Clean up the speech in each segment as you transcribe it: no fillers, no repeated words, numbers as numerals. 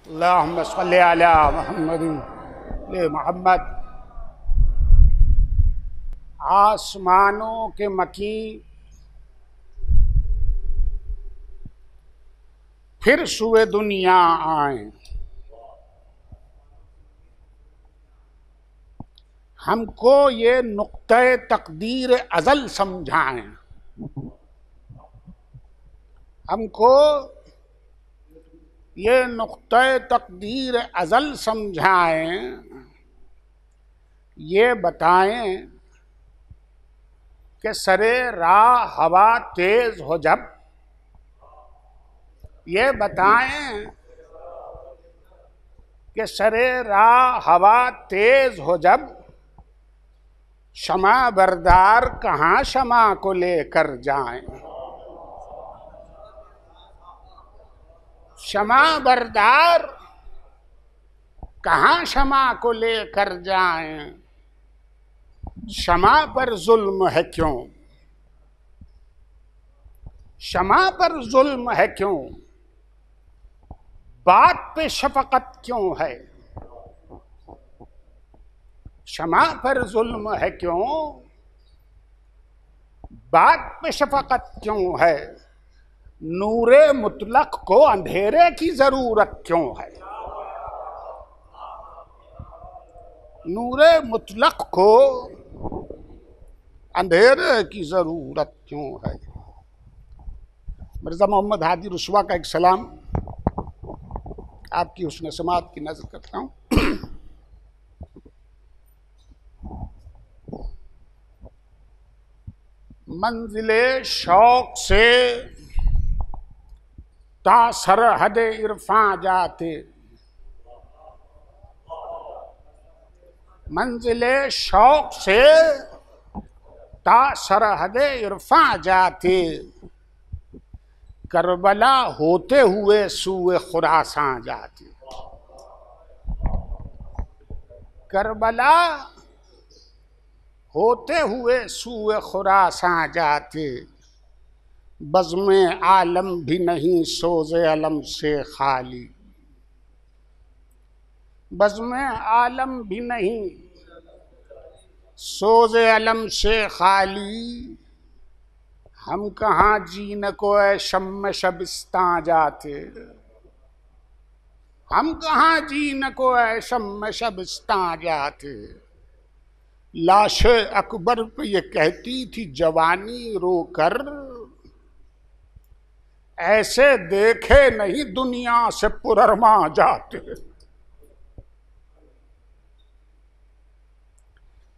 अल्लाहुम्मा सल्ली अला मुहम्मदिन ले मोहम्मद। आसमानों के मकी फिर सुए दुनिया आए, हमको ये नुक्ते तकदीर अज़ल समझाएं। हमको ये नुक्ते तकदीर अज़ल समझाएं। ये बताएं कि सरे राह हवा तेज हो जब, ये बताएं कि सरे राह हवा तेज हो जब, शमा बरदार कहाँ शमा को लेकर जाएं। शमा बरदार कहाँ शमा को लेकर जाएं। शमा पर जुल्म है क्यों, शमा पर जुल्म है क्यों, बात पे शफकत क्यों है। शमा पर जुल्म है क्यों, बात पे शफकत क्यों है। नूरे मुतलक को अंधेरे की जरूरत क्यों है। नूरे मुतलक को अंधेरे की जरूरत क्यों है। मिर्ज़ा मोहम्मद हादी रुस्वा का एक सलाम आपकी हुस्न समात की नजर करता हूँ। मंजिले शौक से ता सरहद इरफां जाते, मंजिले शौक से ता सरहद इरफां जाते, करबला होते हुए सूए खुरासां जाते। करबला होते हुए सूए खुरासां जाते, बज़्मे आलम भी नहीं सोज़े अलम से खाली। बज़्मे आलम भी नहीं सोज़े अलम से खाली, हम कहाँ जीन को ए शम्म शबिस्तां जाते। हम कहाँ जीन को ए शम्म शबिस्तां जाते। लाशे अकबर पे ये कहती थी जवानी रोकर, ऐसे देखे नहीं दुनिया से पुररमा जाते।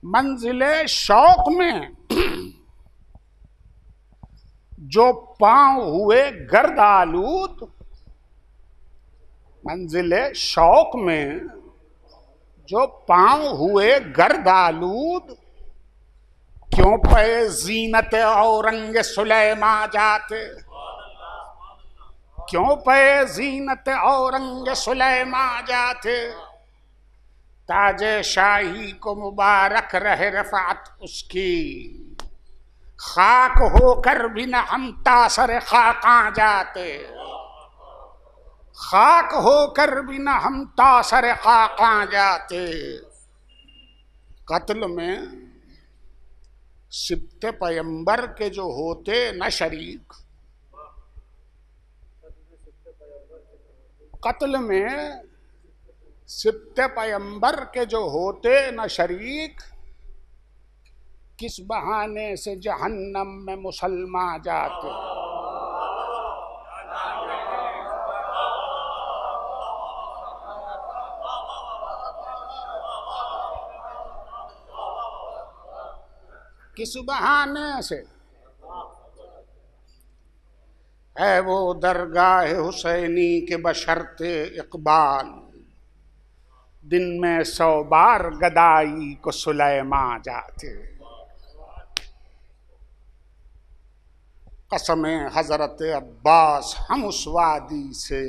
मंजिले शौक में जो पांव हुए गर्द आलूद, मंजिले शौक में जो पांव हुए गर्द आलूद, क्यों पे जीनत औरंग सुलेमा जाते। क्यों पे जीनत औरंग सुलेमा जाते, ताजे शाही को मुबारक रहे रफ़ात उसकी, खाक होकर भी न हम तासर खाकां जाते। खाक होकर भी न हम तासर खाकां जाते। कत्ल में सिब्ते पैगंबर के जो होते न शरीक, कत्ल में सिब्ते पैगंबर के जो होते न शरीक, किस बहाने से जहन्नम में मुसलमान जाते। किस बहाने से है वो दरगाह हुसैनी के बशर्ते इकबाल, दिन में 100 बार गदाई को सुलेमा जाते। कसमे हजरत अब्बास हम उस वादी से,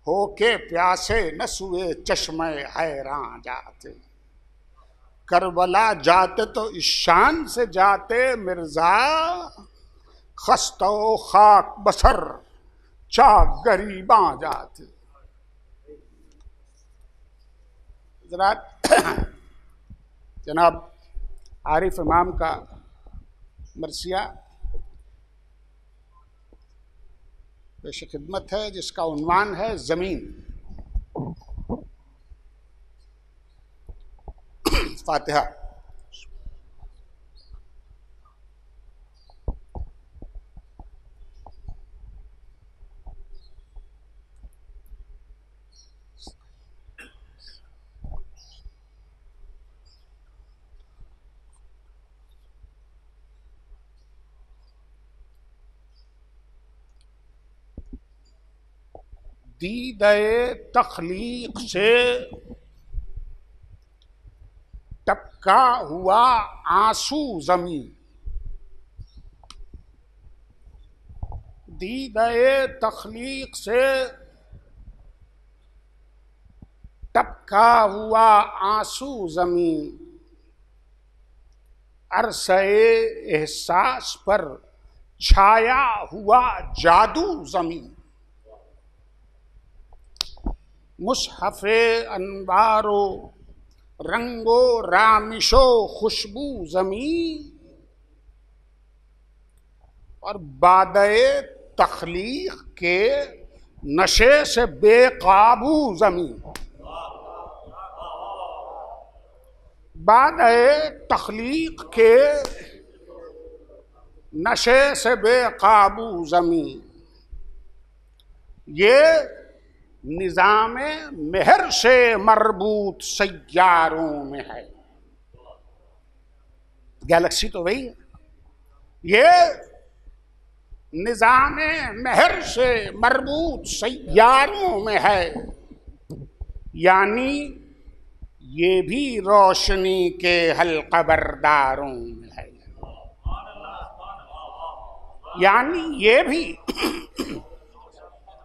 होके प्यासे न सुए चश्मे हैरान जाते। करबला जाते तो इस शान से जाते मिर्जा, खस्तो खाक बसर चाक गरीबां जाते। जरा जनाब आरिफ इमाम का मरसिया पेश खिदमत है, जिसका उन्वान है ज़मीन। फातिहा। दीदे तख्लीक से टपका हुआ आंसू ज़मीं, दीदे तख्लीक से टपका हुआ आंसू ज़मीं, अरसे एहसास पर छाया हुआ जादू ज़मीं, मुसहफ़े अनवारो रंगो रामिशो खुशबू ज़मीं, और बादए तख्लीक के नशे से बेकाबू ज़मीं, बादए तख्लीक के नशे से बेकाबू ज़मीं, ये निज़ामे मेहर से मरबूत सैयारों में है। गैलेक्सी तो वही है। ये निज़ामे मेहर से मरबूत सैयारों में है, यानी ये भी रोशनी के हल्क़बरदारों में है, यानी ये भी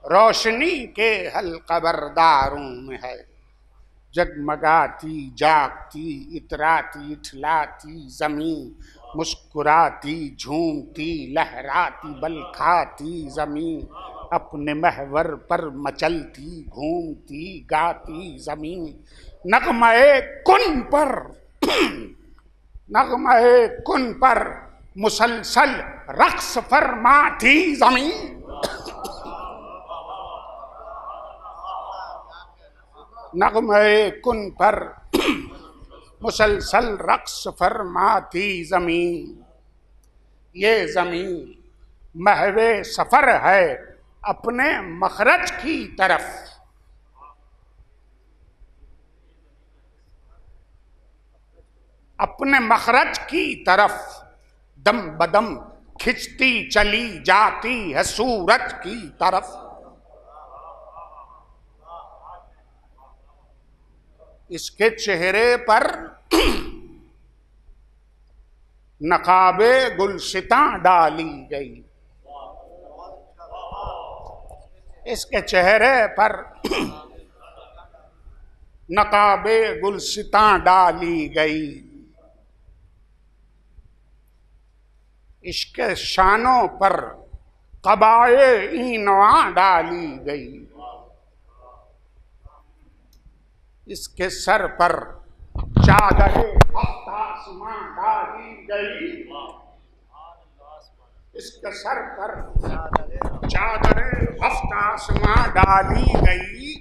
रोशनी के हल्क़बरदारों में है। जगमगाती जागती इतराती इठलाती ज़मीं, मुस्कुराती झूमती लहराती बल खाती ज़मीं, अपने महवर पर मचलती घूमती गाती ज़मीं, नग़मे कुन पर नग़मे कुन पर मुसलसल रक़्स फरमाती ज़मीं, नग़मे कुन पर मुसलसल रक़्स फरमाती ज़मीं, ये ज़मीं महवे सफ़र है अपने मखरज की तरफ, अपने मखरज की तरफ दम बदम खिंचती चली जाती है सूरज की तरफ। इसके चेहरे पर नकाबे गुलसितां डाली गई, इसके चेहरे पर नकाबे गुलसितां डाली गई, इसके शानों पर कबाए ईनवा डाली गई, इसके सर पर चादरे आसमां डाली गई, इसके सर पर चादरे आसमां डाली गई,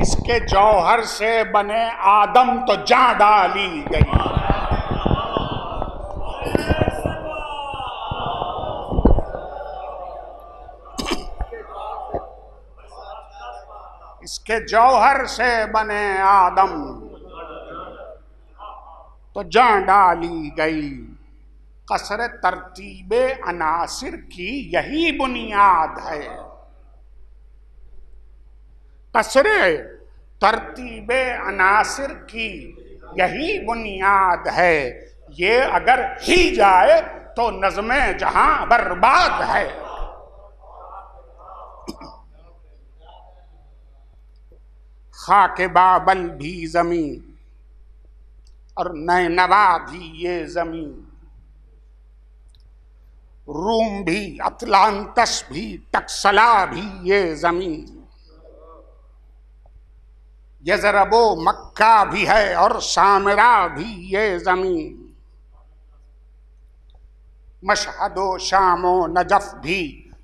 इसके जौहर से बने आदम तो जा डाली गई। इसके जौहर से बने आदम तो जान डाली गई। कसर तरतीबे अनासिर की यही बुनियाद है, कसर तरतीबे अनासिर की यही बुनियाद है, ये अगर ही जाए तो नज़्मे जहां बर्बाद है। खाके बाबल भी ज़मीं और नैनवा भी ये ज़मीं, रूम भी अतलांतस भी टक्सला भी ये ज़मीं, यजरबो मक्का भी है और सामरा भी ये जमीन, मशहदो शामो नजफ भी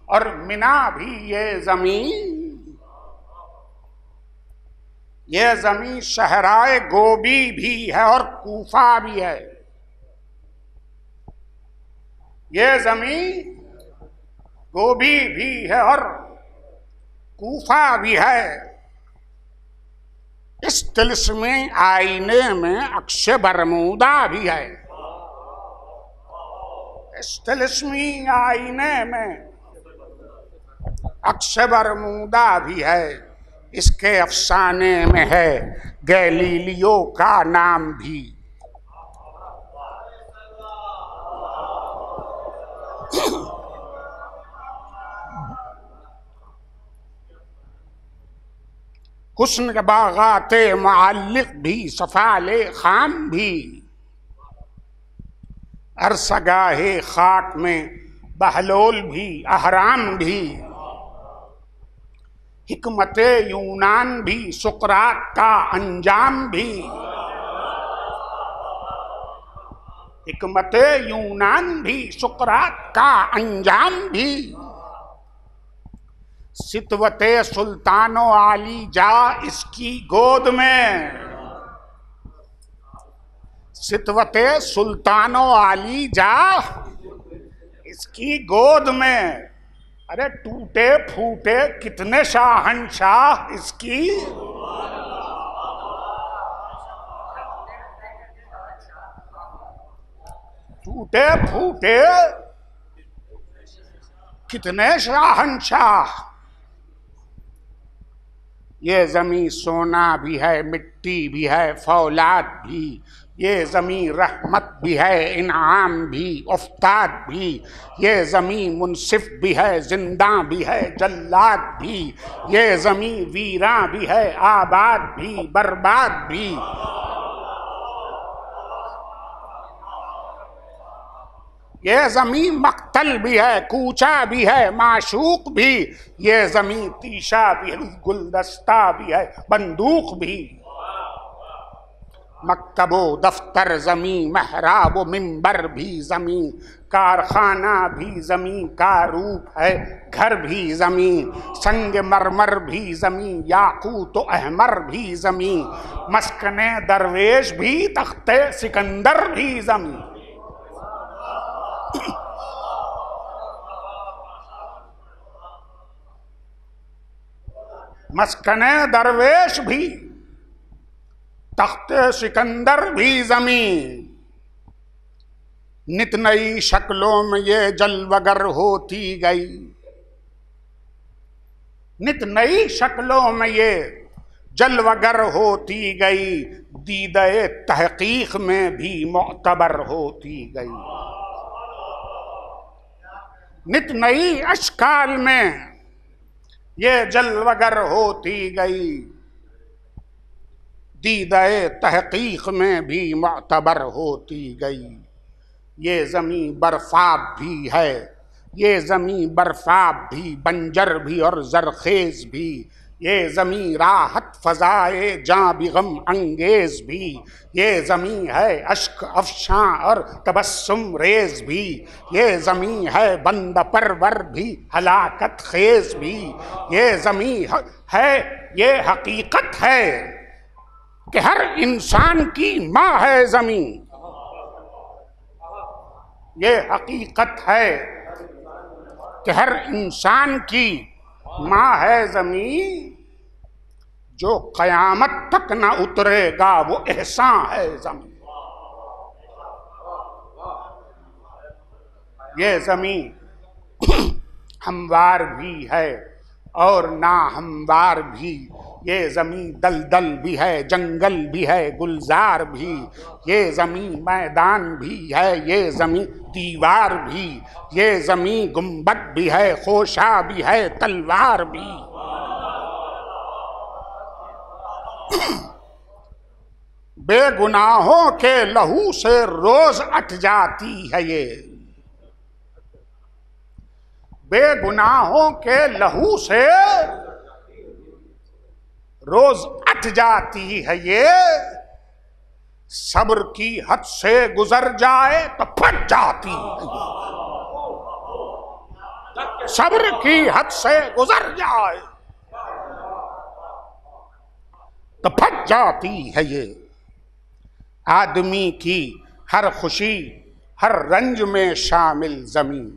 और मिना भी ये जमीन। ये जमीन शहराए गोबी भी है और कूफा भी है। ये जमीन गोबी भी है और कूफा भी है। इस तिलिस्मी आईने में अक्ष बरमूदा भी है। इस तिलिस्मी आईने में अक्ष बरमूदा भी है। इसके अफसाने में है गैलीलियो का नाम भी। हुस्न के बागाते मुअल्लिक भी, सफाले खाम भी, अरसगाहे खाक में बहलोल भी, अहराम भी, हिकमते यूनान भी, सुकरात का अंजाम भी। हिकमते यूनान भी, सुकरात का अंजाम भी। सितवते सुल्तानो आली जा इसकी गोद में। सितवते सुल्तानो आली जा इसकी गोद में। अरे टूटे फूटे कितने शाहनशाह इसकी। टूटे फूटे कितने शाहनशाह। ये ज़मीं सोना भी है, मिट्टी भी है, फौलाद भी। ये ज़मीं रहमत भी है, इनाम भी, उफ्ताद भी। ये ज़मीं मुनसिफ भी है, जिंदा भी है, जल्लाद भी। ये ज़मीं वीरा भी है, आबाद भी, बर्बाद भी। ये ज़मीं मक्तल भी है, कूचा भी है, माशूक भी। ये ज़मीं तीशा भी है, गुलदस्ता भी है, बंदूक भी। मक्तबो दफ्तर ज़मीं, महराब मिंबर भी ज़मीं, कारखाना भी ज़मीं का रूप है, घर भी ज़मीं, संग मरमर भी ज़मीं, याकूत अहमर भी ज़मीं, मस्कने दरवेश भी, तख्ते सिकंदर भी ज़मीं। मस्कने दरवेश भी, तख्ते सिकंदर भी ज़मीं। नित नई शक्लों में ये जलवगर होती गई। नित नई शक्लों में ये जलवगर होती गई। दीदे तहकीक में भी मोतबर होती गई। नित नई अशकाल में ये जलवगर होती गई। दीदाए तहकीक में भी मोतबर होती गई। ये ज़मीं बर्फाब भी है। ये ज़मीं बर्फाब भी, बंजर भी और जरखेज़ भी। ये ज़मीं राहत फ़ज़ाए जां भी, गम अंगेज़ भी। ये ज़मीं है अश्क अफशां और तबस्सुम रेज़ भी। ये ज़मीं है बंद परवर भी, हलाकत खेज़ भी। ये ज़मीं है, ये हकीकत है कि हर इंसान की माँ है ज़मीं। ये हकीकत है कि हर इंसान की माँ है ज़मीं। जो क़यामत तक न उतरेगा वो एहसान है ज़मीं। ये ज़मीं हमवार भी है और ना हमवार भी। ये ज़मीं दलदल भी है, जंगल भी है, गुलजार भी। ये ज़मीं मैदान भी है, ये ज़मीं दीवार भी। ये ज़मीं गुंबद भी है, खोशा भी है, तलवार भी। बेगुनाहों के लहू से रोज अट जाती है ये। बेगुनाहों के लहू से रोज अट फट जाती है ये, सब्र की हद से गुजर जाए तो फट जाती है ये। सब्र की हद से गुजर जाए तो फट जाती है ये। आदमी की हर खुशी हर रंज में शामिल ज़मीं,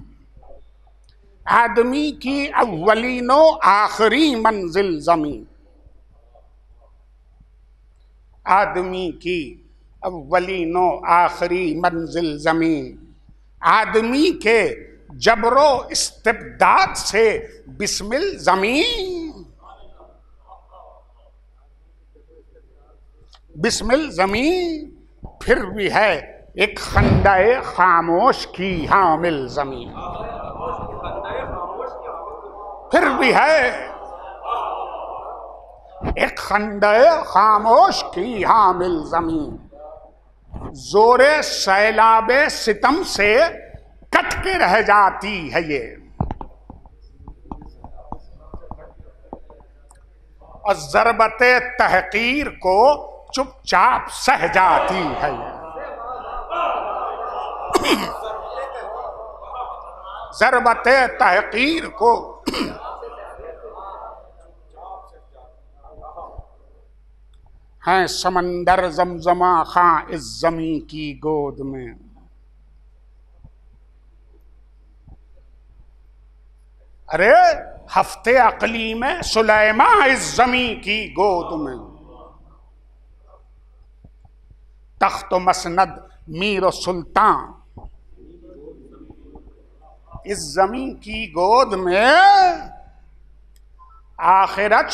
आदमी की अव्वलीनो आखिरी मंजिल ज़मीं, आदमी की अव्वलीनो आखिरी मंजिल ज़मीं। आदमी के जबरो इस्तिबदाद से बिस्मिल ज़मीं, बिस्मिल ज़मीं। फिर भी है एक खंडे खामोश की हामिल ज़मीं, फिर भी है एक खंडे खामोश की हामिल ज़मीं। जोरे सैलाबे सितम से कट के रह जाती है ये, और ज़रबते तहकीर को चुपचाप सह जाती है ये। ज़रबते तहकीर को हैं समंदर जमजमा खां इस जमी की गोद में। अरे हफ्ते अकली में सुलेमा इस जमी की गोद में, तख्त मसनद मीर सुल्तान इस जमीन की गोद में। आखिरत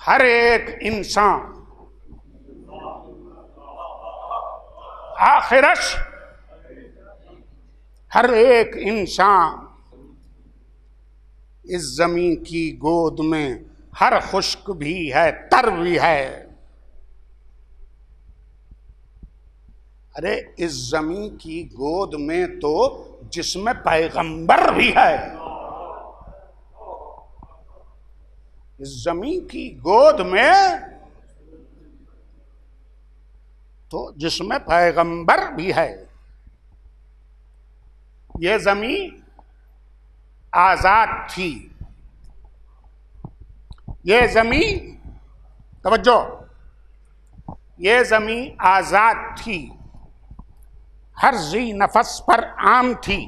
हर एक इंसान, आखिरत हर एक इंसान इस जमीन की गोद में। हर खुश्क भी है तर भी है। अरे इस जमीन की गोद में तो जिसमें पैगंबर भी है, इस जमीन की गोद में तो जिसमें पैगंबर भी है। ये जमीन आजाद थी, ये जमीन, तवज्जो, ये जमीन आजाद थी, हर जी नफस पर आम थी।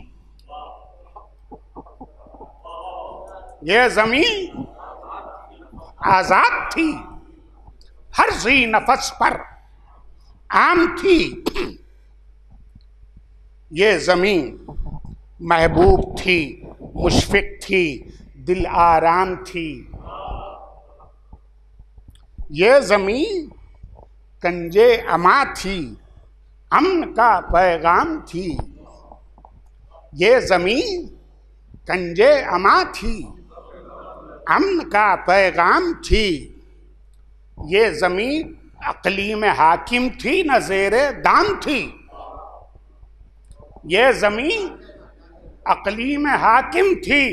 ये जमीन आजाद थी, हर जी नफस पर आम थी। ये जमीन महबूब थी, मुशफिक थी, दिल आराम थी। ये जमीन कंजे अमा थी, अमन का पैगाम थी। ये जमीन कंजे अमा थी, अमन का पैगाम थी। ये जमीन अक़लीम हाकिम थी, नज़ेरे दाम थी। ये जमीन अक़लीम हाकिम थी,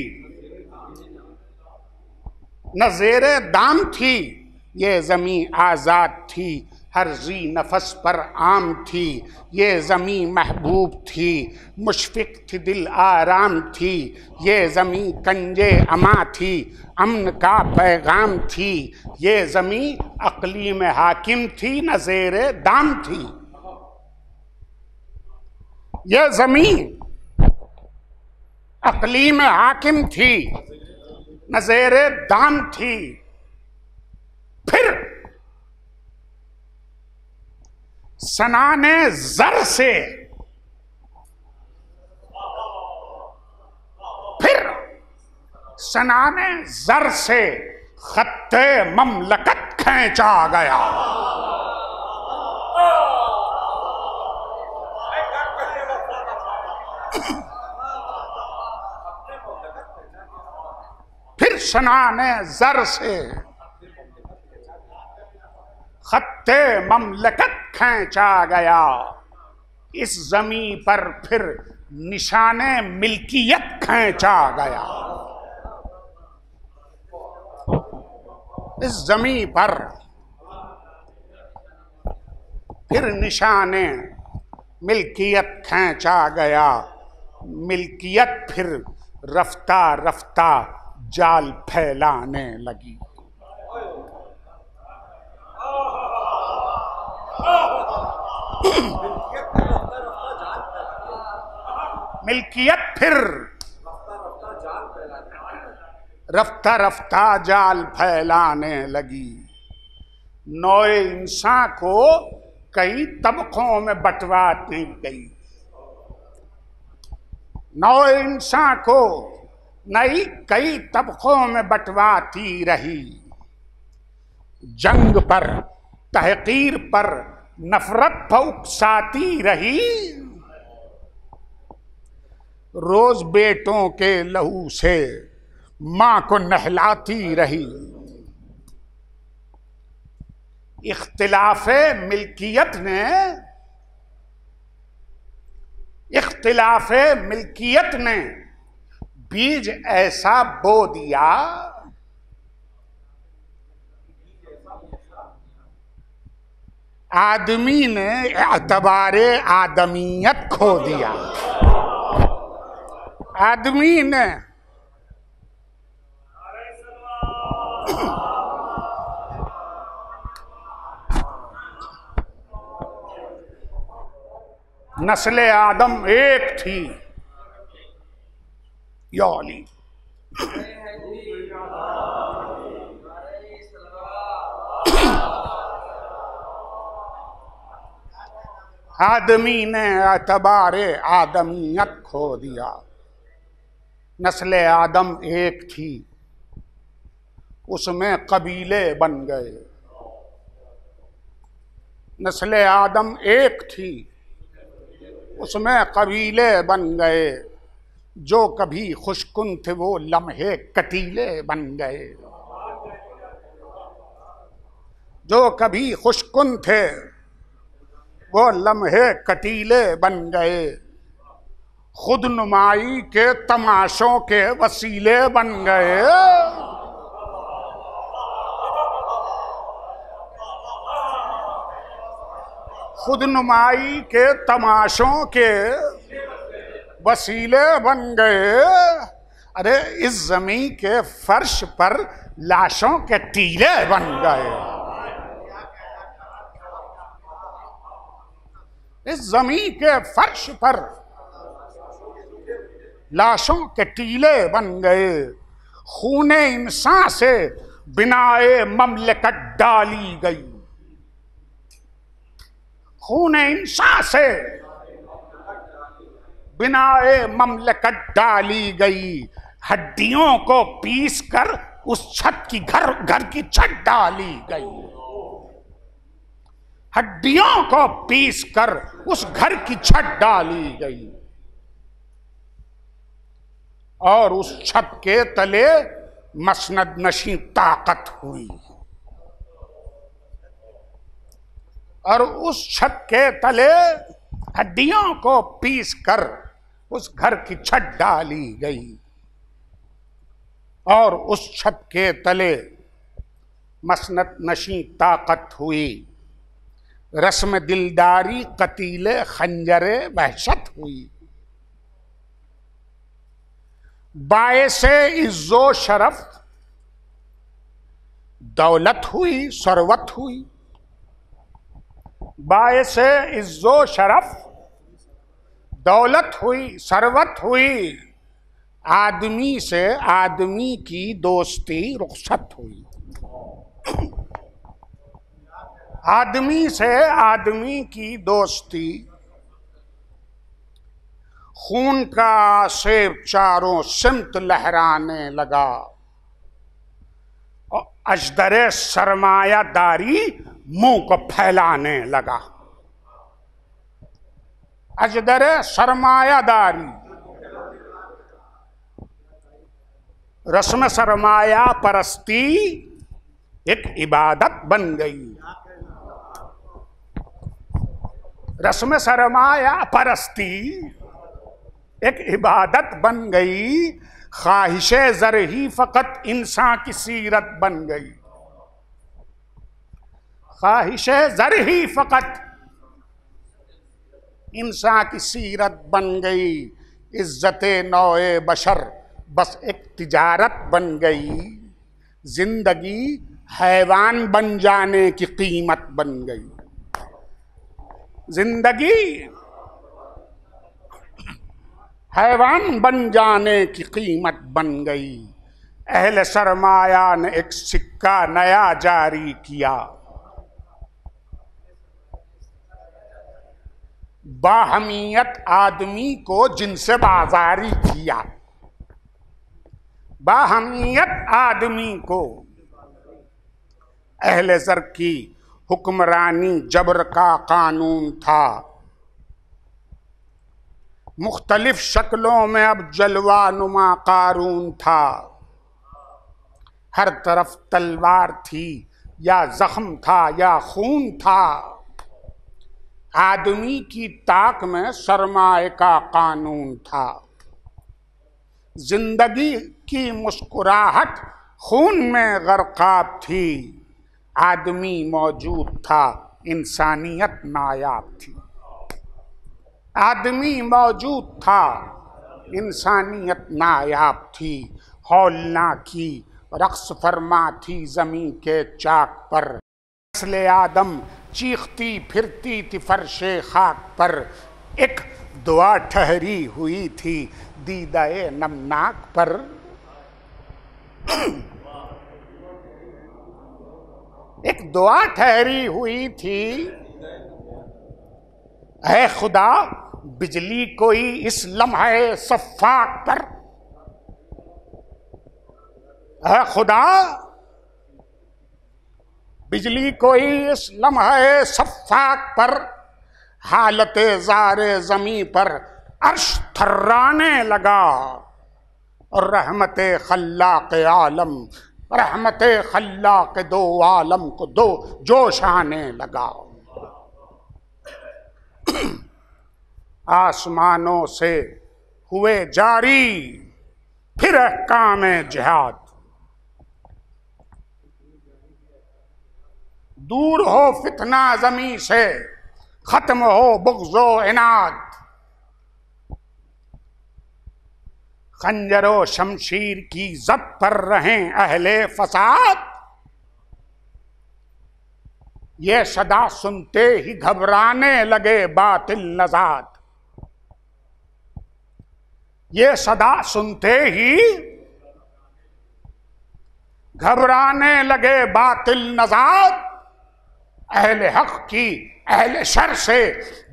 नज़ेरे दाम थी। ये जमीन आज़ाद थी, हर जी नफस पर आम थी। ये ज़मीं महबूब थी, मुशफिक थी, दिल आराम थी। ये ज़मीं कंजे अमा थी, अमन का पैगाम थी। ये ज़मीं अक़लीम हाकिम थी, नज़ेरे दाम थी। ये ज़मीं अक़लीम हाकिम थी, नज़ेरे दाम थी। फिर सनाने ज़र से, फिर सनाने ज़र से खत्ते ममलकत खींचा गया। फिर सनाने ज़र से खत्ते ममलकत खींचा गया। इस जमीन पर फिर निशाने मिल्कियत खींचा गया। इस जमीन पर फिर निशाने मिल्कियत खींचा गया, मिल्कियत फिर रफ्ता रफ्ता जाल फैलाने लगी। मिल्कियत फिर रफ्ता रफ्ता जाल फैलाने लगी। नौए इंसान को कई तबकों में बंटवाती गई, नौए इंसान को नई कई तबकों में बंटवाती रही। जंग पर, तहकीर पर, नफरत पर उकसाती रही। रोज बेटों के लहू से मां को नहलाती रही। इख्तिलाफे मिल्कियत ने, इख्तिलाफे मिल्कियत ने बीज ऐसा बो दिया, आदमी ने एतबारे आदमियत खो दिया। आदमी ने नस्ले आदम एक थी, या अली। आदमी ने एतबारे आदमियत खो दिया। नस्ले आदम एक थी, उसमें कबीले बन गए। नस्ले आदम एक थी, उसमें कबीले बन गए। जो कभी खुशकुन थे वो लम्हे कटीले बन गए। जो कभी खुशकुन थे वो लम्हे कटीले बन गए। खुद नुमाई के तमाशों के वसीले बन गए। खुद नुमाई के तमाशों के वसीले बन गए। अरे इस जमीन के फर्श पर लाशों के टीले बन गए। इस जमीन के फर्श पर लाशों के टीले बन गए। खूने इंसान से बिनाए ममलकत डाली गई। खूने इंसान से बिनाए ममलकत डाली गई। हड्डियों को पीस कर उस छत की घर की छत डाली गई। हड्डियों को पीस कर उस घर की छत डाली गई। और उस छत के तले मसनद नशी ताकत हुई। और उस छत के तले हड्डियों को पीस कर उस घर की छत डाली गई। और उस छत के तले मसनद नशी ताकत हुई। रस्म दिलदारी कतीले खंजरे वहशत हुई। बायसे इज्जो शरफ दौलत हुई, सरवत हुई। बायसे इज्जो शरफ दौलत हुई, सरवत हुई। आदमी से आदमी की दोस्ती रुखसत हुई। आदमी से आदमी की दोस्ती। खून का सेब चारों सिमत लहराने लगा। और अजदरे सरमायादारी मुंह को फैलाने लगा। अजदरे सरमायादारी, रस्म सरमाया परस्ती एक इबादत बन गई। रस्म सरमाया परस्ती एक इबादत बन गई। ख्वाहिशे ज़र ही फ़कत इंसान की सीरत बन गई। ख्वाहिशे ज़र ही फ़कत इंसान की सीरत बन गई इज्जत नौए बशर, बस एक तिजारत बन गई। जिंदगी हैवान बन जाने की कीमत बन गई। जिंदगी हैवान बन जाने की कीमत बन गई। अहले सरमाया ने एक सिक्का नया जारी किया, बाहमियत आदमी को जिनसे बाजारी किया। बाहमियत आदमी को अहले ज़र की हुक्मरानी जबर का कानून था। मुख्तलिफ शक्लों में अब जलवा नुमा कारून था। हर तरफ तलवार थी या जख्म था या खून था। आदमी की ताक में सरमाए का कानून था। जिंदगी की मुस्कुराहट खून में गर्काब थी। आदमी मौजूद था, इंसानियत नायाब थी। आदमी मौजूद था, इंसानियत नायाब थी। हौलना की रक्स फरमा थी ज़मीन के चाक पर। नस्ल आदम चीखती फिरती थी फर्शे खाक पर। एक दुआ ठहरी हुई थी दीदाए नमनाक पर। एक दुआ ठहरी हुई थी, है खुदा बिजली कोई इस लम्हे सफ़ाक पर। है खुदा बिजली कोई इस लम्हे सफ़ाक पर। हालत ज़ारे ज़मी पर अर्श थर्राने लगा और रहमत खल्लाक़ आलम, रहमत खल्लाक़ दो आलम को दो जोश आने लगा। आसमानों से हुए जारी फिर अहकाम जिहाद। दूर हो फितना ज़मीं से, खत्म हो बुग़्ज़ो इनाद। खंजरो शमशीर की ज़द पर रहें अहले फसाद। ये सदा सुनते ही घबराने लगे बातिल नज़ाद। ये सदा सुनते ही घबराने लगे बातिल नज़ाद। अहले हक़ की अहले शर से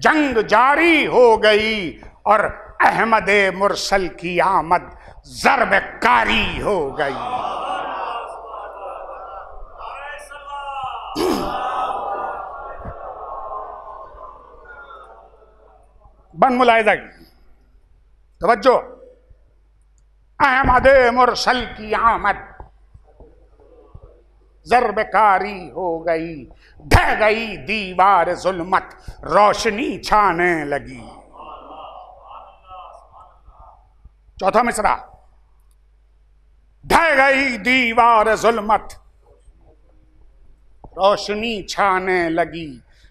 जंग जारी हो गई और अहमद मुरसल की आमद ज़रब कारी हो गई। बन मुलाहिज़ा की तवज्जो। अहमद मुरसल की आमद ज़रब कारी हो गई। ढह गई दीवार जुल्मत, रोशनी छाने लगी। चौथा मिसरा। ढह गई दीवार जुल्मत, रोशनी छाने लगी।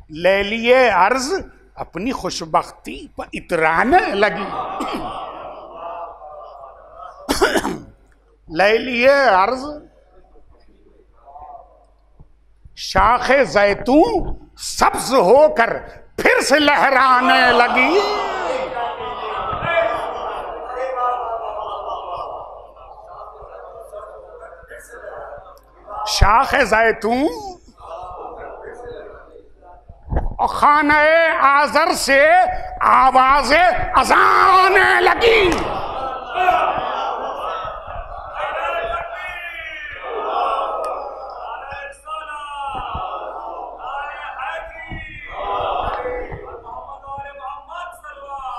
ले लिए अर्ज अपनी खुशबख्ती पर इतराने लगी। ले लिए अर्ज शाखे जैतून सब्ज होकर फिर से लहराने लगी। शाखे जैतून और खाने आज़र से आवाज़े अज़ाने लगी।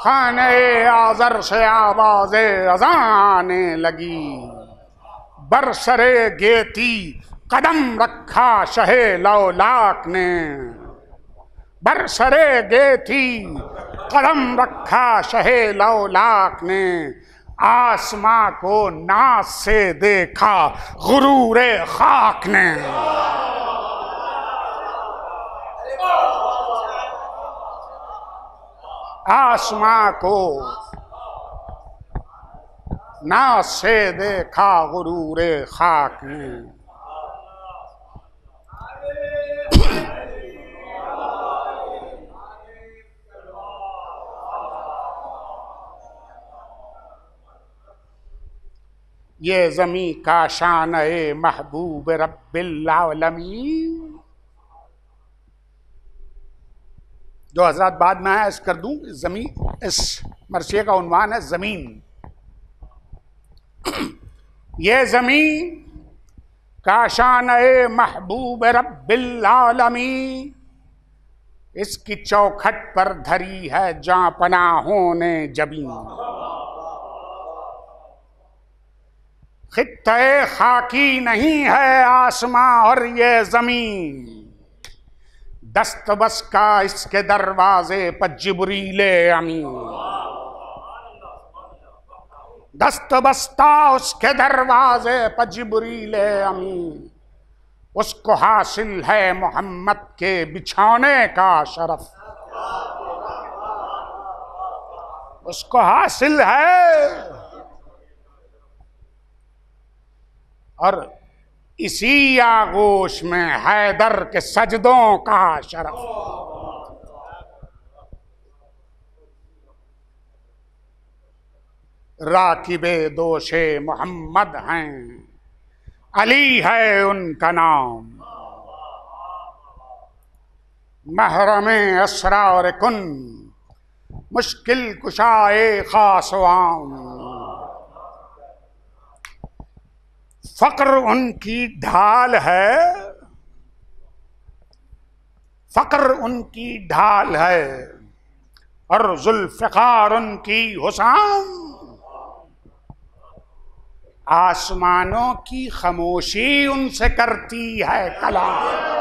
खाने आज़र से आवाज़े अज़ाने लगी। बरसरे गेती कदम रखा शहे लौलाक ने। बरसरे गेती कदम रखा शहे लौलाक ने। आसमां को नास से देखा गुरूरे खाक ने। आसमां को ना से देखा गुरूरे खाक ने। ये ज़मी का शान ए महबूब रब्बिल आलमीन। जो हजरत बाद में है, इस कर दूं, जमीन, इस मरसिए का उन्वान है जमीन। ये जमीन का शान ए महबूब रब्बिल आलमीन, इसकी चौखट पर धरी है जहां पनाहों ने जबीन। खित्ते खाकी नहीं है आसमां और ये जमीन, दस्त बस का इसके दरवाजे पर जिब्रीले अमीन। दस्त बस्ता उसके दरवाजे पर जिब्रीले अमीन, उसको हासिल है मोहम्मद के बिछाने का शरफ। उसको हासिल है और इसी आगोश में हैदर के सजदों का शरफ। राकिबे दोशे मोहम्मद हैं, अली है उनका नाम। महरमे असरार कुन, मुश्किल कुशाए खासवाम। फक्र उनकी ढाल है, फक्र उनकी ढाल है और जुल्फ़िकार उनकी हुसाम। आसमानों की खामोशी उनसे करती है कलाम।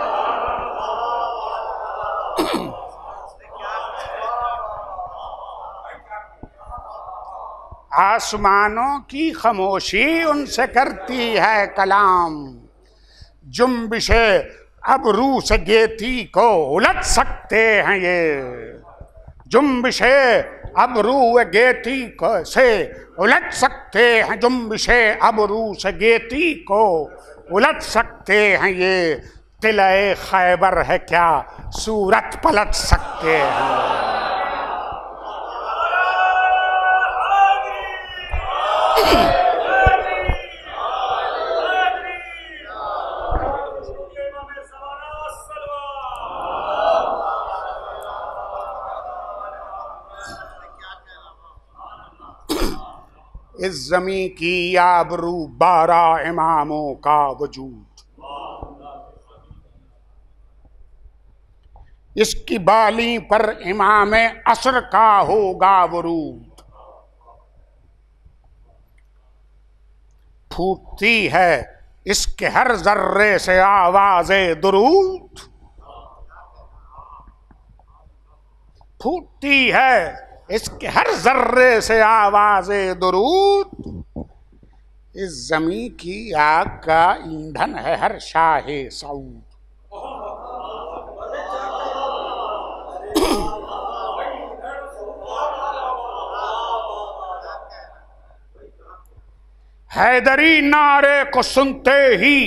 आसमानों की खामोशी उनसे करती है कलाम। जुम्बिशे अबरू से गेती को उलट सकते हैं ये। जुम्बिशे अबरू गेती को से उलट सकते हैं। जुम्बिशे अबरू से गेती को उलट सकते हैं ये। तिले खैबर है क्या सूरत पलट सकते हैं। इस ज़मीं की आबरू 12 इमामों का वजूद। इसकी बाली पर इमाम असर का होगा वरूद। फूटती है इसके हर जर्रे से आवाज़े दुरूद। फूटती है इसके हर जर्रे से आवाज़े दुरूद। इस ज़मीं की आग का ईंधन है हर शाहे सऊद। हैदरी नारे को सुनते ही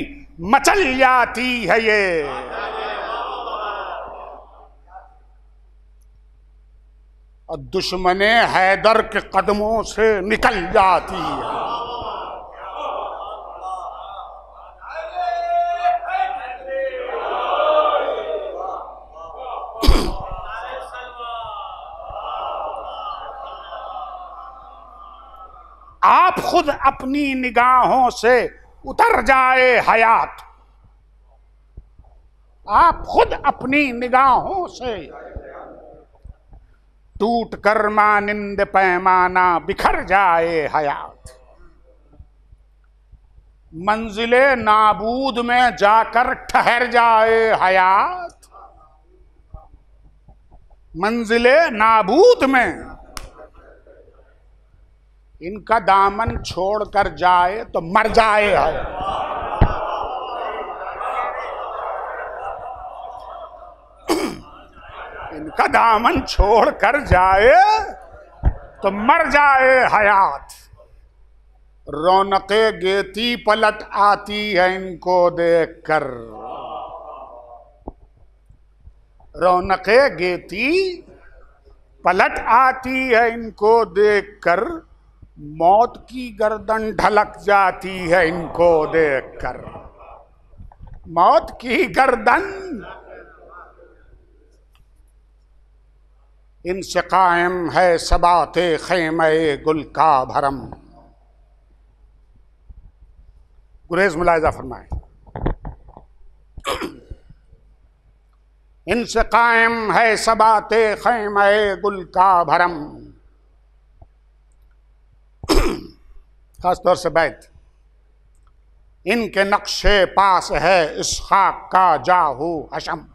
मचल जाती है ये। और दुश्मने हैदर के कदमों से निकल जाती है। आप खुद अपनी निगाहों से उतर जाए हयात। आप खुद अपनी निगाहों से टूट कर मानिंद पैमाना बिखर जाए हयात। मंजिले नाबूद में जाकर ठहर जाए हयात। मंजिले नाबूद में इनका दामन छोड़कर जाए तो मर जाए है। इनका दामन छोड़ कर जाए तो मर जाए हयात। रौनके गेती पलट आती है इनको देख कर। रौनके गेती पलट आती है इनको देखकर, मौत की गर्दन ढलक जाती है इनको देखकर। मौत की गर्दन इनसे कायम है सबाते खैमे गुल का भरम। गुरेज मुलाहिजा फरमाए, इनसे कायम है सबाते खैमे गुल का भरम। खास तौर से बैत, इनके नक्शे पास है इस खाक का जाहू हशम।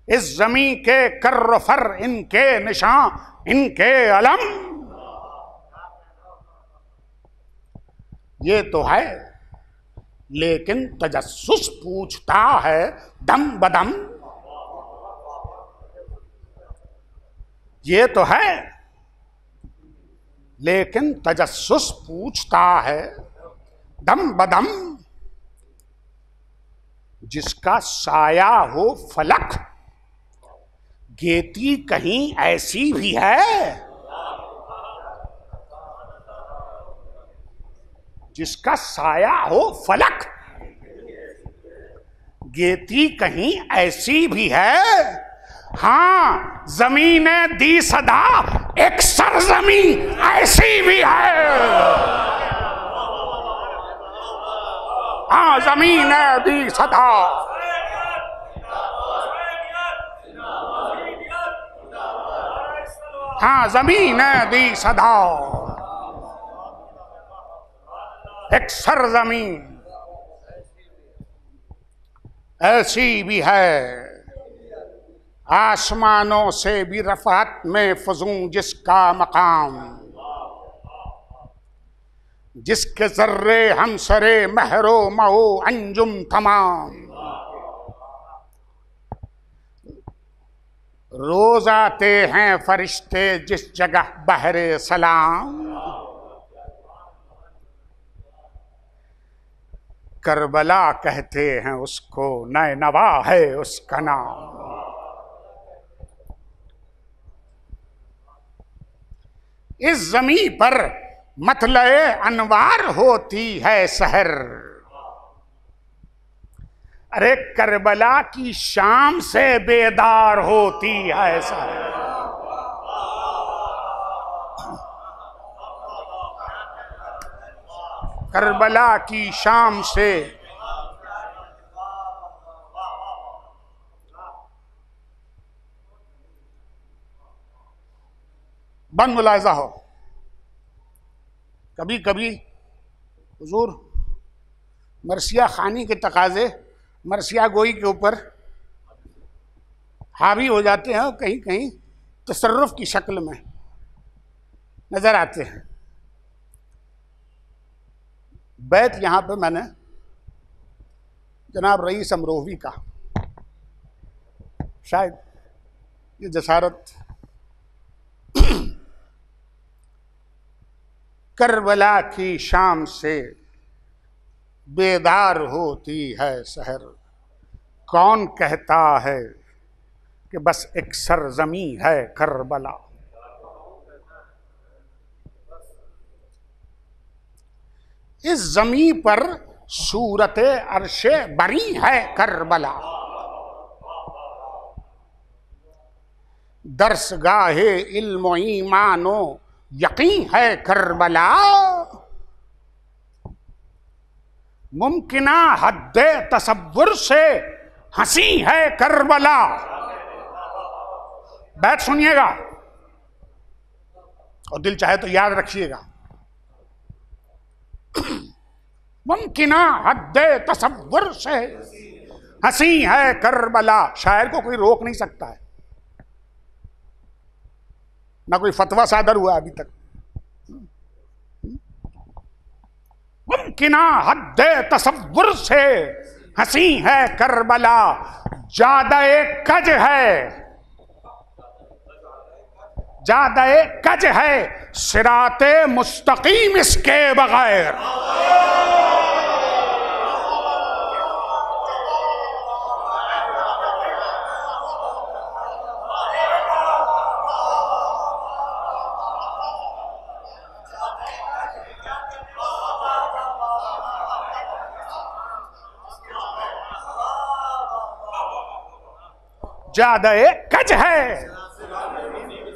इस जमी के कर्र फर इनके निशान इनके अलम। ये तो है लेकिन तजस्सुस पूछता है दम बदम। ये तो है लेकिन तजस्सुस पूछता है दम बदम। जिसका साया हो फलक गेती कहीं ऐसी भी है। जिसका साया हो फलक गेती कहीं ऐसी भी है। हाँ, जमीन दी सदा एक सरजमी ऐसी भी है। हाँ, जमीन दी सदा। हाँ, जमीन दी सदा एक सरजमीन ऐसी भी है। आसमानों से भी रफ़ात में फजूं जिसका मकाम। जिसके जर्रे हमसरे महरो महो अंजुम तमाम। रोज आते हैं फरिश्ते जिस जगह बहरे सलाम। करबला कहते हैं उसको, नैनवा है उसका नाम। इस जमी पर मतलए अनवार होती है सहर। अरे करबला की शाम से बेदार होती है सहर। करबला की शाम से बन मुलाहिजा हो। कभी कभी हुजूर मरसिया खानी के तकाजे मरसिया गोई के ऊपर हावी हो जाते हैं और कहीं कहीं तसर्रुफ की शक्ल में नजर आते हैं। बैत यहाँ पे मैंने जनाब रईस अमरोही का, शायद ये जसारत करबला की शाम से बेदार होती है सहर। कौन कहता है कि बस एक सरजमी है करबला। इस जमी पर सूरत अर्शे बरी है करबला। दर्सगाहे इल्म ईमानो यकीन है करबला। मुमकिना हद्दे तसव्वुर से हंसी है करबला। बैठ सुनिएगा और दिल चाहे तो याद रखिएगा। मुमकिना हद्दे तसव्वुर से हंसी है करबला। शायर को कोई रोक नहीं सकता है, ना कोई फतवा सादर हुआ अभी तक। मुमकिना हद्दे तसव्वुर से हंसी है करबला। ज्यादा कज है, ज्यादा कज है सिराते मुस्तकीम इसके बगैर। ज्यादा कज है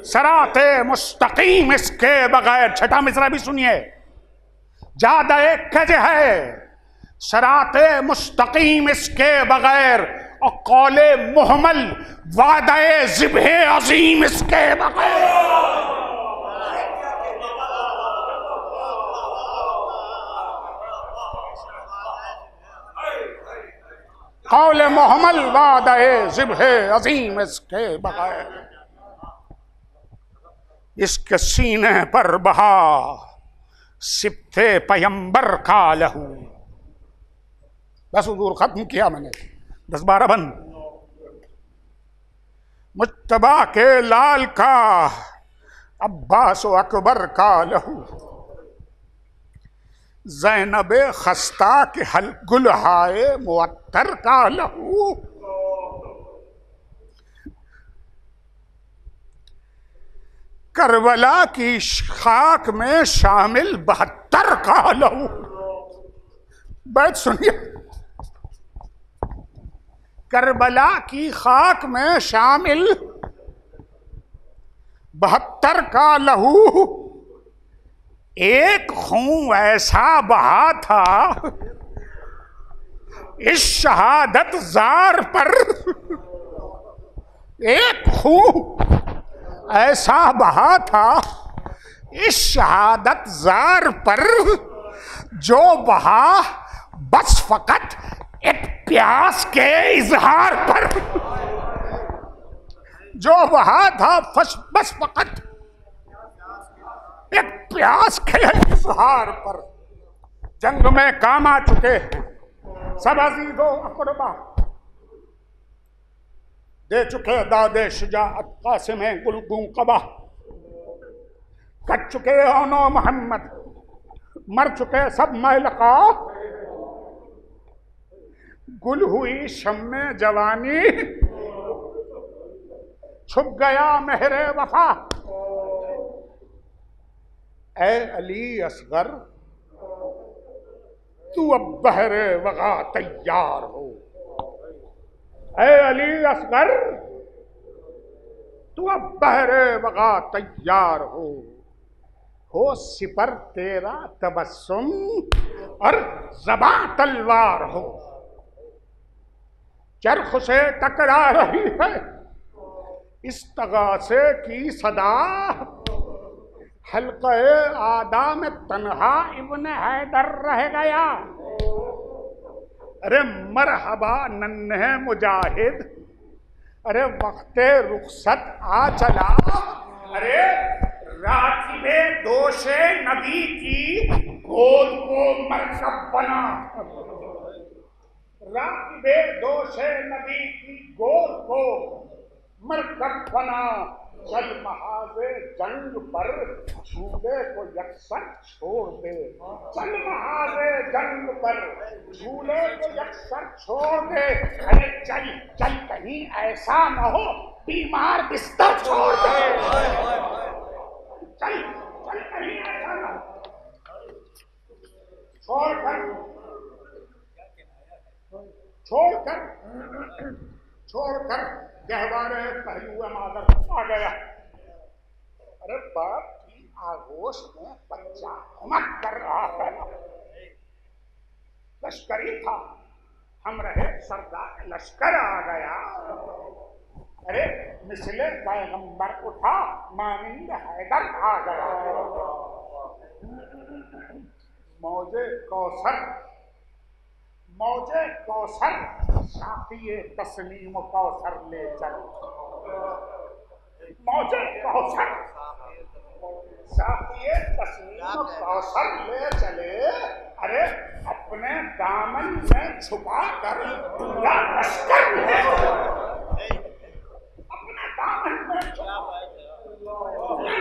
सराते मुस्तकीम इसके बगैर। छठा मिसरा भी सुनिए। ज्यादा कज है सराते मुस्तकीम इसके बगैर और कौले मुहम्मल वादे ज़िब्हे अजीम इसके बगैर। कौले मुहम्मल वादे ज़िब्हे अजीम इसके बगैर। इसके सीने पर बहा सिप्ते पैगंबर का लहू। बस हुजूर खत्म किया मैंने, 10-12 बंद। मुज्तबा के लाल का अब्बास व अकबर का लहू। ज़ैनबे खस्ता के हल गुलहाए मुअत्तर का लहू। करबला की खाक में शामिल 72 का लहू। बैठ सुनिए। करबला की खाक में शामिल 72 का लहू। एक खून ऐसा बहा था इस शहादत जार पर। एक खून ऐसा बहा था इस शहादत जार पर जो बहा बस फकत एक प्यास के इजहार पर। जो बहा था बस फकत एक प्यास के इजहार पर। जंग में काम आ चुके हैं सब अजीजो अकरबा। दे चुके दादे शुजाअत कासिम गुलगू कबा। कट चुके ओनो मोहम्मद, मर चुके सब मैलका। गुल हुई शम्मे जवानी, छुप गया मेहरे वफा। ए अली असगर तू अब बहरे वगा तैयार हो। ए अली असगर तू अब बहरे वगा तैयार हो सिपर तेरा तबस्सुम और ज़बां तलवार हो। चरख से टकरा रही है इस्तगासे की सदा। हल्क़े आदा में तन्हा इब्न हैदर रह गया। अरे मरहबा नन्हे मुजाहिद, अरे वक्ते रुखसत आ चला। अरे राकिबे दोषे नबी की गोद को मरकब बना। राकिबे दोषे नबी की गोद को मरकब बना। चल महाज़े जंग पर झूले को यकसर छोड़ दे। चल महाज़े जंग पर झूले को यकसर छोड़ दे। अरे चल चल कहीं ऐसा न हो बीमार बिस्तर छोड़ दे। चल चल कहीं ऐसा न हो। छोड़कर गहवारे पहलू मादर आ गया। अरे बाप की आगोश में बच्चा हुमक कर रहा है। लश्करी था, हम रहे सरदार लश्कर आ गया। अरे मिसले पैगंबर उठा, मानिंद हैदर आ गया। मौजे कौसर साक़िए तस्लीम कौसर ले चल। मौजे कौसर साक़िए तस्लीम कौसर ले चले। अरे अपने दामन में छुपा कर पूरा लश्कर अपने दामन में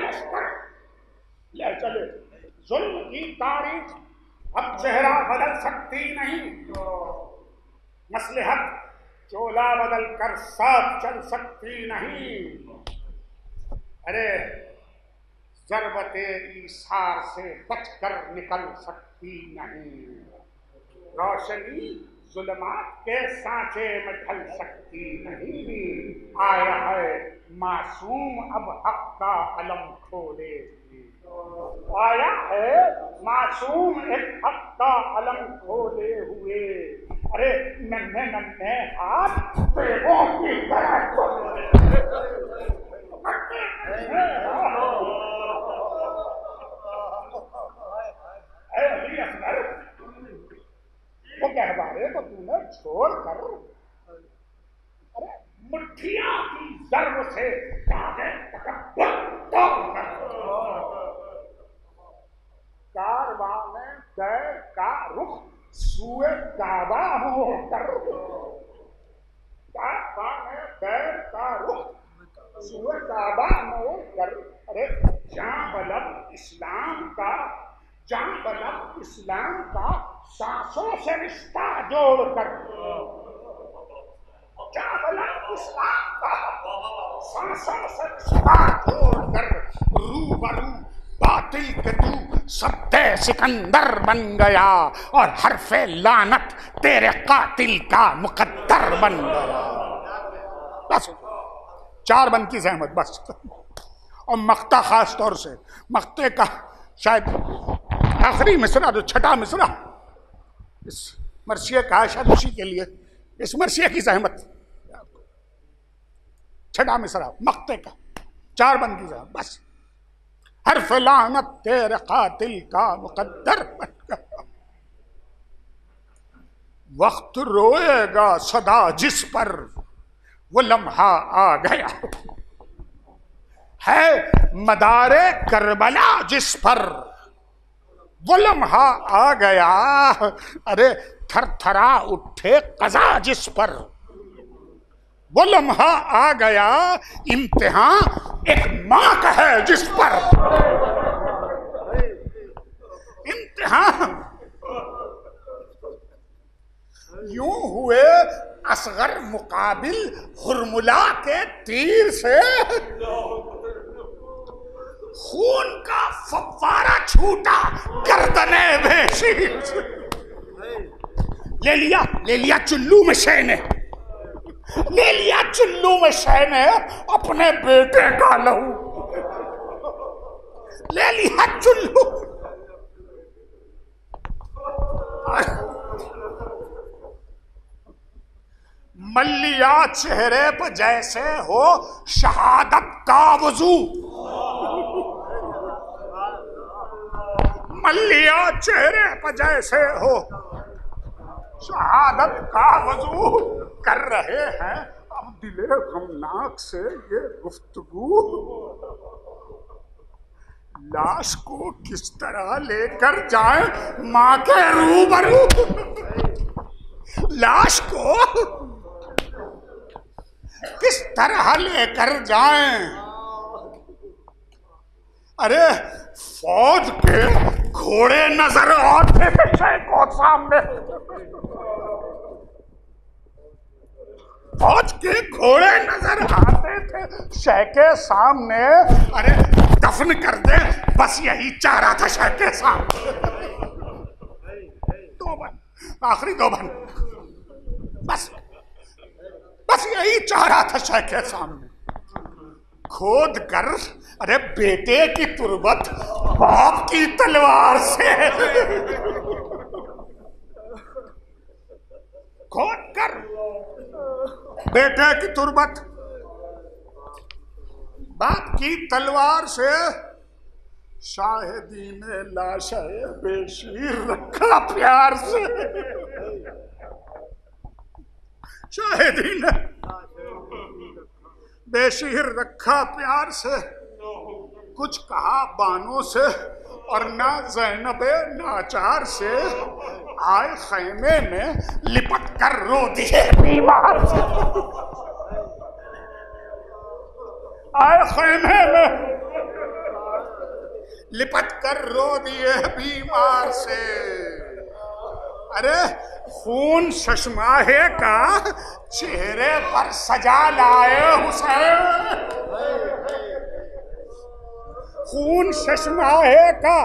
लश्कर ले चले। जुल्म की तारीख अब चेहरा बदल सकती नहीं, मसलहत चोला बदल कर साथ चल सकती नहीं। अरे ज़रबते ईसार से बचकर निकल सकती नहीं, रोशनी जुल्मात के सांचे में ढल सकती नहीं। आया है मासूम अब हक का अलम खोले, आया है मासूम एक हक का अलम खोले हुए। अरे नन्हे नन्हे हाथ बेगों की तरह वो कहवारे को तूने छोड़ कर, अरे मुट्ठियां की जर्ब से कारवां में गैर का रुख सुए काबा होकर, कारवां में गैर का रुख सुए काबा होकर। अरे जहां बलब इस्लाम का, जहां बलब इस्लाम का सांसों से रिश्ता जोड़कर, जहां बलब इस्लाम का सांसों से रिश्ता जोड़कर, रूबरू बातिल के तू सब्ते सिकंदर बन गया और हरफे लानत तेरे कातिल का मुकद्दर बन गया। बस 4 बंद की सहमत बस। और मक्ता खास तौर से मक्ते का शायद आखिरी मिसरा जो छठा मिसरा इस मरसिया का शायद उसी के लिए इस मरसिया की सहमत छठा मिसरा मक्ते का 4 बंद की सहमत बस। हरफ लानत तेरे कातिल का मुकद्दर बन गया। वक्त रोएगा सदा जिस पर वो लम्हा आ गया, है मदारे करबला जिस पर वो लम्हा आ गया। अरे थरथरा उठे कज़ा जिस पर वो लम्हा आ गया। इम्तिहान एक मां का है जिस पर, इम्तिहान यूं हुए असगर मुकाबिल हुरमुला के तीर से, खून का फव्वारा छूटा गर्दने बेशीर से। ले लिया चुल्लू में शैने, ले लिया चुल्लू में शैने अपने बेटे का लहू, ले लिया चुल्लू। मल्लिया चेहरे पर जैसे हो शहादत का वजू, मल्लिया चेहरे पर जैसे हो शहादत का वजू। कर रहे हैं अब दिले गमनाक से ये गुफ्तगू, लाश को किस तरह लेकर जाए मां के रूबरू, लाश को किस तरह लेकर जाएं। अरे फौज के घोड़े नजर आते थे शेखों सामने, फौज के घोड़े नजर आते थे शेख के सामने। अरे दफन कर दे बस यही चाह रहा था शेख के सामने। 2 बन आखिरी 2 बन बस यही चाह रहा था शेख के सामने। खोद कर अरे बेटे की तुरबत बाप की तलवार से, खोद कर बेटे की तुरबत बाप की तलवार से। शाहिदी ने लाशे बेशीर रखा प्यार से, शाहिदी ने बेशीर रखा प्यार से। कुछ कहा बानों से और ना ज़ैनबे नाचार से, आए खैमे में लिपट कर रो दिए बीमार से, आए खैमे में लिपट कर रो दिए बीमार से। अरे खून शशमाहे का चेहरे पर सजा लाए हुसैन, खून शशमाहे का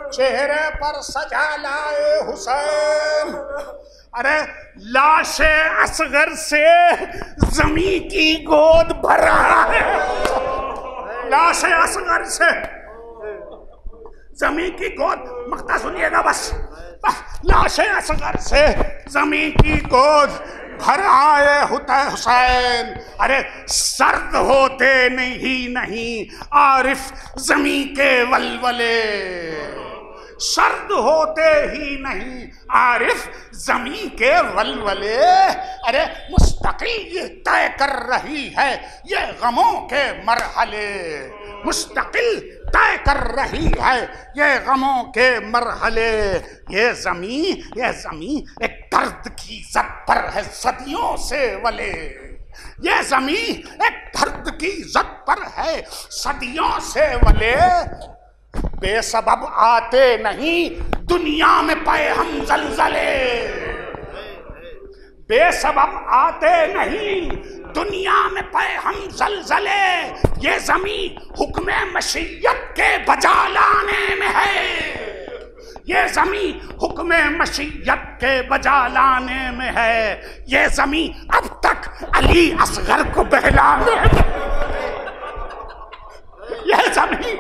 चेहरे पर सजा लाए हुसैन। अरे लाशे असगर से जमी की गोद भर रहा है, लाशे असगर से जमी की गोद, मक्ता सुनिएगा बस, लाशे असगर से जमी की गोद भर आए हुसैन। अरे सर्द होते नहीं आरिफ जमी के वलवले, सर्द होते ही नहीं आरिफ जमी के वलवले। अरे मुस्तकिल ये तय कर रही है ये गमों के मरहले, मुस्तकिल तय कर रही है ये गमों के मरहले। ये जमी एक दर्द की जद पर है सदियों से वले, ये जमी एक दर्द की जद पर है सदियों से वले। बेसबब आते नहीं दुनिया में पे हम जलजले, बेसबब आते नहीं दुनिया में पे हम जलजले। ये जमी हुक्म मशीयत के बजा लाने में है, ये जमी हुक्म मशीयत के बजा लाने में है। ये जमी अब तक अली असगर को बहलाने में, ये जमी